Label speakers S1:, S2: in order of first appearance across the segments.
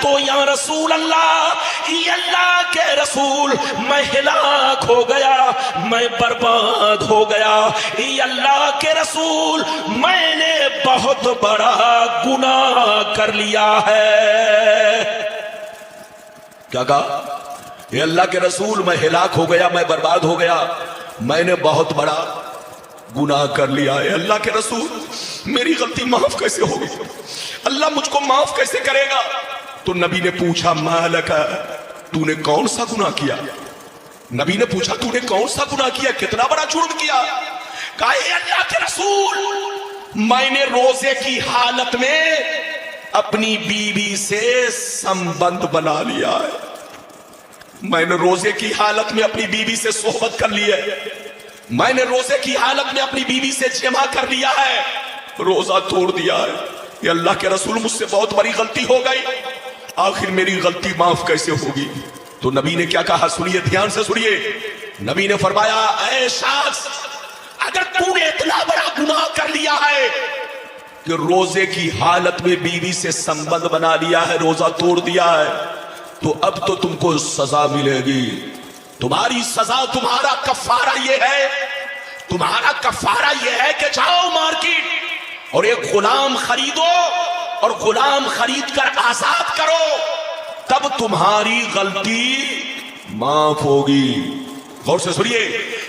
S1: تو یا رسول اللہ، یہ اللہ کے رسول میں ہلاک ہو گیا، میں برباد ہو گیا، یہ اللہ کے رسول میں نے بہت بڑا گناہ کر لیا ہے۔ کیا کہا؟ یہ اللہ کے رسول میں ہلاک ہو گیا، میں برباد ہو گیا، میں نے بہت بڑا گناہ کر لیا ہے۔ اللہ کے رسول میری غلطی معاف کیسے ہوگی؟ اللہ مجھ کو معاف کیسے کرے گا؟ تو نبی نے پوچھا مالک، تو نے کون سا گناہ کیا؟ نبی نے پوچھا تو نے کون سا گناہ کیا، کتنا بڑا جرم کیا؟ کہا اے اللہ کے رسول میں نے روزے کی حالت میں اپنی بیوی سے سمبند بنا لیا ہے، میں نے روزے کی حالت میں اپنی بیوی سے صحبت کر لی ہے، میں نے روزے کی حالت میں اپنی بیوی سے جمع کر لیا ہے، روزہ توڑ دیا ہے۔ یہ اللہ کے رسول مجھ سے بہت بڑی غلطی ہو گئی، آخر میری غلطی معاف کیسے ہوگی؟ تو نبی نے کیا کہا؟ سنیے، دھیان سے سنیے۔ نبی نے فرمایا اے شخص، اگر تو نے اتنا بڑا گناہ کر لیا ہے کہ روزے کی حالت میں بیوی سے سمبند بنا لیا ہے، روزہ توڑ دیا ہے، تو اب تو تم کو سزا ملے گی۔ تمہاری سزا، تمہارا کفارہ یہ ہے، تمہارا کفارہ یہ ہے کہ جاؤ مارکیٹ اور ایک غلام خریدو اور غلام خرید کر آزاد کرو، تب تمہاری غلطی معاف ہوگی۔ غور سے سنیے،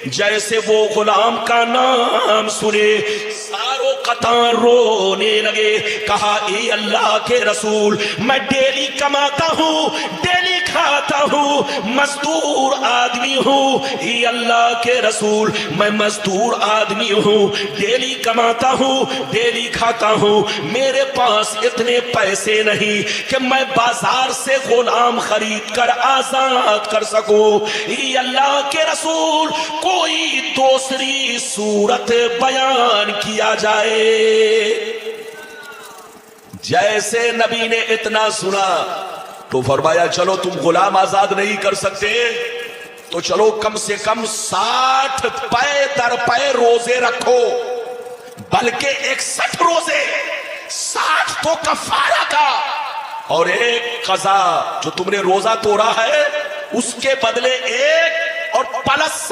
S1: جیسے وہ غلام کا نام سنے ساروں قطار رونے لگے، کہا اے اللہ کے رسول میں ڈیلی کماتا ہوں، ڈیلی کھاتا ہوں، مزدور آدمی ہوں، اے اللہ کے رسول میں مزدور آدمی ہوں، ڈیلی کماتا ہوں، ڈیلی کھاتا ہوں، میرے پاس اتنے پیسے نہیں کہ میں بازار سے غلام خرید کر آزاد کر سکوں۔ اے اللہ کے رسول کوئی دوسری صورت بیان کیا جائے۔ جیسے نبی نے اتنا سنا تو فرمایا چلو تم غلام آزاد نہیں کر سکتے تو چلو کم سے کم 60 پے در پے روزے رکھو، بلکہ 61 روزے، 60 تو کفارہ کا اور ایک قضا، جو تم نے روزہ توڑا ہے اس کے بدلے ایک اور پلس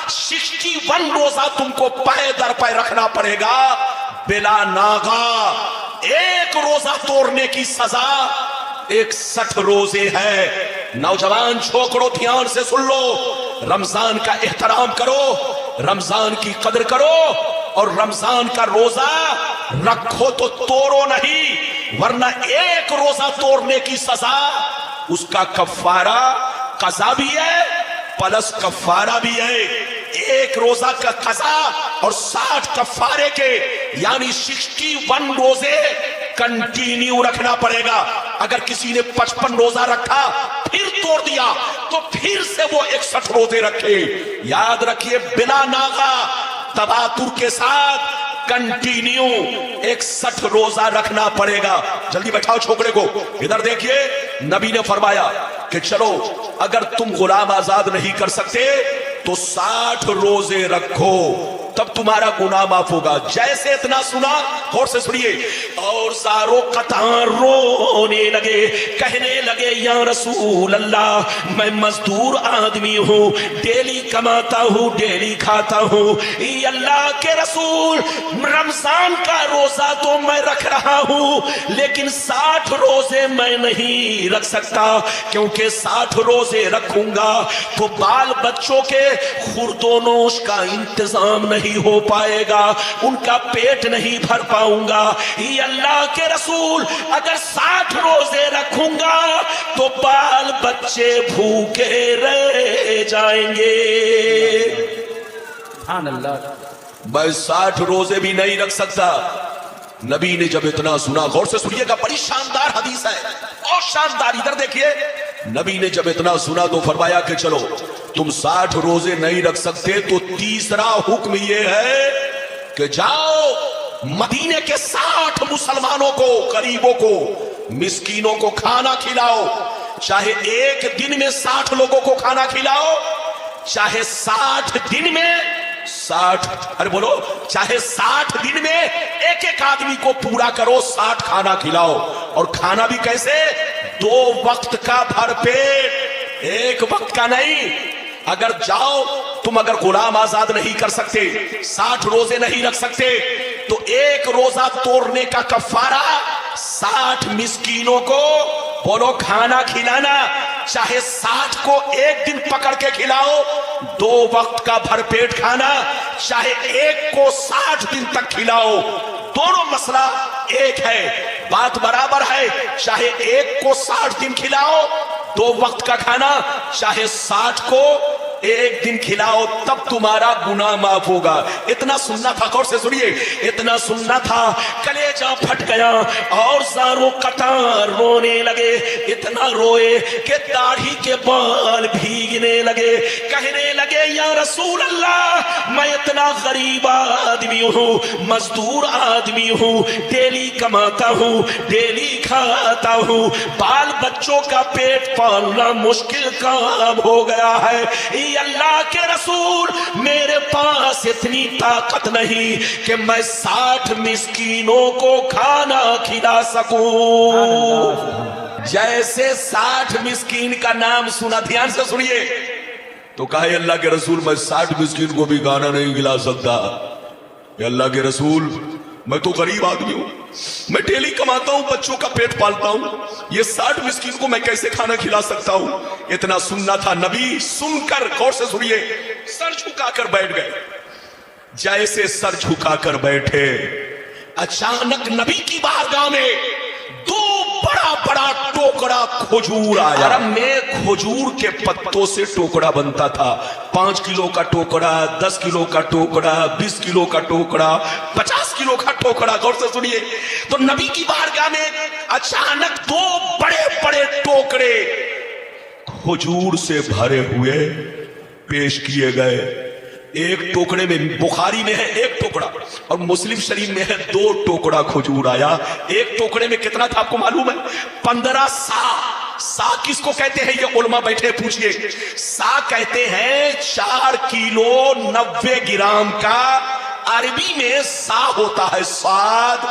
S1: 61 روزہ تم کو پے در پے رکھنا پڑے گا بلا ناغا۔ ایک روزہ توڑنے کی سزا 61 روزے ہے۔ نوجوان چھوکرو دھیان سے سن لو، رمضان کا احترام کرو، رمضان کی قدر کرو، اور رمضان کا روزہ رکھو تو توڑو نہیں، ورنہ ایک روزہ توڑنے کی سزا، اس کا کفارہ قضا بھی ہے پلس کفارہ بھی ہے۔ ایک روزہ کا قضا اور 60 کفارے کے، یعنی 61 روزے کنٹینیو رکھنا پڑے گا۔ اگر کسی نے 55 روزہ رکھا پھر توڑ دیا تو پھر سے وہ 61 روزے رکھے۔ یاد رکھیے بلا ناغا تباتر کے ساتھ کنٹینیو 61 روزہ رکھنا پڑے گا۔ جلدی بیٹھاؤ چھوکرے کو، ادھر دیکھیے، نبی نے فرمایا کہ چلو اگر تم غلام آزاد نہیں کر سکتے تو 60 روزے رکھو، تب تمہارا گناہ معاف ہوگا۔ جیسے اتنا سنا، غور سے سنیے، اور ساروں قطار رونے لگے، کہنے لگے یا رسول اللہ میں مزدور آدمی ہوں، ڈیلی کماتا ہوں، ڈیلی کھاتا ہوں، اے اللہ کے رسول رمضان کا روزہ تو میں رکھ رہا ہوں لیکن 60 روزے میں نہیں رکھ سکتا، کیونکہ 60 روزے رکھوں گا تو بال بچوں کے خورد و نوش کا انتظام نہیں ہو پائے گا، ان کا پیٹ نہیں بھر پاؤں گا۔ یہ اللہ کے رسول اگر 60 روزے رکھوں گا تو بال بچے بھوکے رہ جائیں گے۔ سبحان اللہ، میں 60 روزے بھی نہیں رکھ سکتا۔ نبی نے جب اتنا سنا، غور سے سنیے گا، بڑی شاندار حدیث ہے اور شاندار، ادھر دیکھیے، نبی نے جب اتنا سنا تو فرمایا کہ چلو تم 60 روزے نہیں رکھ سکتے تو تیسرا حکم یہ ہے کہ جاؤ مدینے کے 60 مسلمانوں کو، غریبوں کو، مسکینوں کو کھانا کھلاؤ، چاہے ایک دن میں 60 لوگوں کو کھانا کھلاؤ، چاہے 60 دن میں 60, अरे बोलो, चाहे 60 दिन में एक एक आदमी को पूरा करो, 60 खाना खिलाओ। और खाना भी कैसे? 2 वक्त का भरपेट, एक वक्त का नहीं। अगर जाओ तुम, अगर गुलाम आजाद नहीं कर सकते, 60 रोजे नहीं रख सकते, तो एक रोजा तोड़ने का कफारा 60 मिस्कीनों को बोलो खाना खिलाना। चाहे 60 को एक दिन पकड़ के खिलाओ, 2 वक्त का भरपेट खाना, चाहे एक को 60 दिन तक खिलाओ, दोनों मसला एक है, बात बराबर है। चाहे एक को 60 दिन खिलाओ, 2 वक्त का खाना, चाहे 60 को एक दिन खिलाओ, तब तुम्हारा गुनाह माफ होगा। इतना सुनना था, गौर से सुनिए, इतना सुनना था, कलेजा फट गया और ज़ारो कतार रोने लगे। इतना रोए कि दाढ़ी के बाल भीगने लगे। कहने लगे, या रसूल अल्लाह, मैं इतना गरीब आदमी हूँ, मजदूर आदमी हूँ, डेली कमाता हूँ, डेली खाता हूँ, बाल बच्चों का पेट पालना मुश्किल काम हो गया है। अल्लाह के रसूल, मेरे पास इतनी ताकत नहीं कि मैं 60 मिस्कीनों को खाना खिला सकूं। जैसे 60 मिस्कीन का नाम सुना, ध्यान से सुनिए, तो कहा, अल्लाह के रसूल, मैं 60 मिस्कीन को भी खाना नहीं खिला सकता। अल्लाह के रसूल, मैं तो गरीब आदमी हूं, मैं डेली कमाता हूं, बच्चों का पेट पालता हूं, ये 60 मिस्कीन को मैं कैसे खाना खिला सकता हूं। इतना सुनना था। नबी सुनकर, गौर से सुनिए, सर झुकाकर बैठ गए। जैसे सर झुकाकर बैठे, अचानक नबी की बारगाह में 2 बड़ा बड़ा टोकरा खजूर आया। अरब में खजूर के पत्तों से टोकरा बनता था। 5 किलो का टोकरा, 10 किलो का टोकरा, 20 किलो का टोकरा, 50 किलो का टोकरा। गौर से सुनिए, तो नबी की बारगाह में अचानक 2 बड़े बड़े टोकरे खजूर से भरे हुए पेश किए गए। एक टोकरे में, बुखारी में है 1 टुकड़ा और मुस्लिम शरीफ में है 2 टुकड़ा खजूर आया। एक टोकरे में कितना था आपको मालूम है? 15 सा। सा किसको कहते हैं? ये उलमा बैठे पूछिए। सा कहते हैं 4 किलो 90 ग्राम का। अरबी में सा होता है साद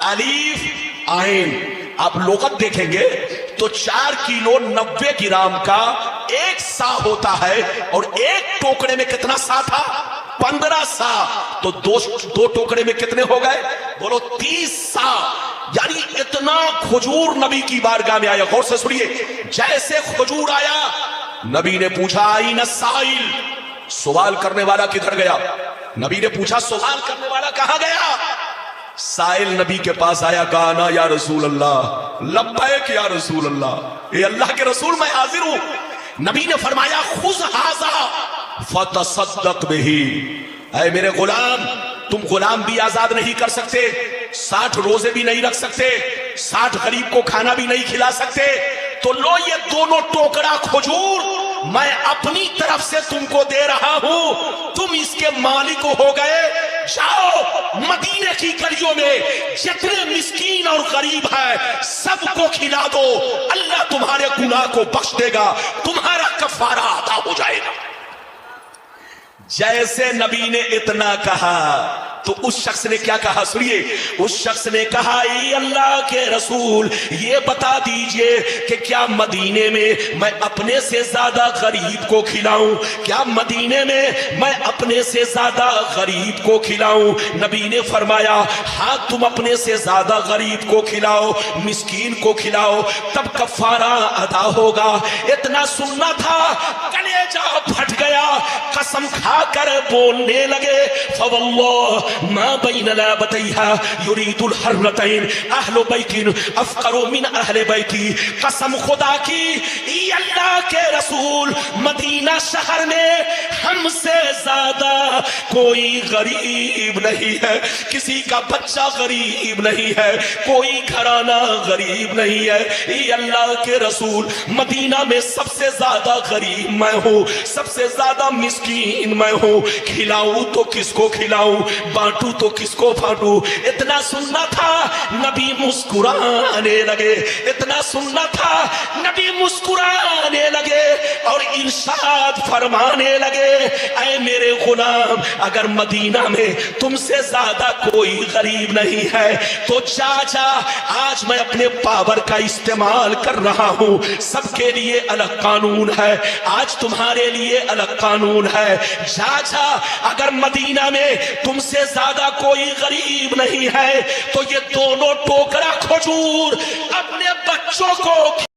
S1: अलीफ आइन। आप लोगत देखेंगे तो 4 किलो 90 ग्राम का 1 सा होता है। और एक टोकरे में कितना सा था? 15 सा। तो दो टोकरे में कितने हो गए? बोलो 30 सा। यानी इतना खजूर नबी की बारगाह में आया। गौर से सुनिए, जैसे खजूर आया, नबी ने पूछा, आईन साइल, सवाल करने वाला किधर गया? नबी ने पूछा, सवाल करने वाला कहां गया? साइल नबी के पास आया, कहा, ना या रसूल अल्लाह, लब्बैक या रसूल अल्लाह, ये अल्लाह के रसूल, मैं हाजिर हूं। नबी ने फरमाया, खुज़ हाज़ा फतसद्दक़ बिही। ऐ मेरे गुलाम, तुम गुलाम भी आजाद नहीं कर सकते, 60 रोजे भी नहीं रख सकते, 60 गरीब को खाना भी नहीं खिला सकते, तो लो ये दोनों टोकरा खजूर मैं अपनी तरफ से तुमको दे रहा हूं, तुम इसके मालिक हो गए। जाओ मदीने की गलियों में जितने मिस्कीन और गरीब है सबको खिला दो, अल्लाह तुम्हारे गुनाह को बख्श देगा, तुम्हारा कफारा अदा हो जाएगा। जैसे नबी ने इतना कहा तो उस शख्स ने क्या कहा? सुनिए, उस शख्स ने कहा, ये अल्लाह के रसूल, ये बता दीजिए कि क्या मदीने में मैं अपने से ज्यादा गरीब को खिलाऊं? क्या मदीने में मैं अपने से ज्यादा गरीब को खिलाऊं? नबी ने फरमाया, हाँ तुम अपने से ज्यादा गरीब को खिलाओ, मिस्कीन को खिलाओ, तब कफारा अदा होगा। इतना सुनना था, कलेजा फट गया, कसम खाकर बोलने लगे, फवल्लाह मा बैन लाबतैहा युरीदुल हर्रतैन अहलु बैतिन अफकरु मिन अहले बैती। कसम खुदा की, ये अल्लाह के रसूल, मदीना शहर में हमसे ज्यादा कोई गरीब नहीं है, किसी का बच्चा गरीब नहीं है, कोई घराना गरीब नहीं है। ये अल्लाह के रसूल, मदीना में सबसे ज्यादा गरीब मैं हूँ, सबसे ज्यादा मिस्कीन मैं हूँ, खिलाऊं तो किसको खिलाऊं, बांटू तो किसको बांटू। इतना सुनना था, नबी मुस्कुराने लगे। इतना सुनना था, नबी मुस्कुराने लगे और इरशाद फरमाने लगे, اے میرے غلام اگر مدینہ میں تم سے زیادہ کوئی غریب نہیں ہے تو جا جا، آج میں اپنے پاور کا استعمال کر رہا ہوں، سب کے لیے الگ قانون ہے، آج تمہارے لیے الگ قانون ہے، جا جا اگر مدینہ میں تم سے زیادہ کوئی غریب نہیں ہے تو یہ دونوں ٹوکرا کھجور اپنے بچوں کو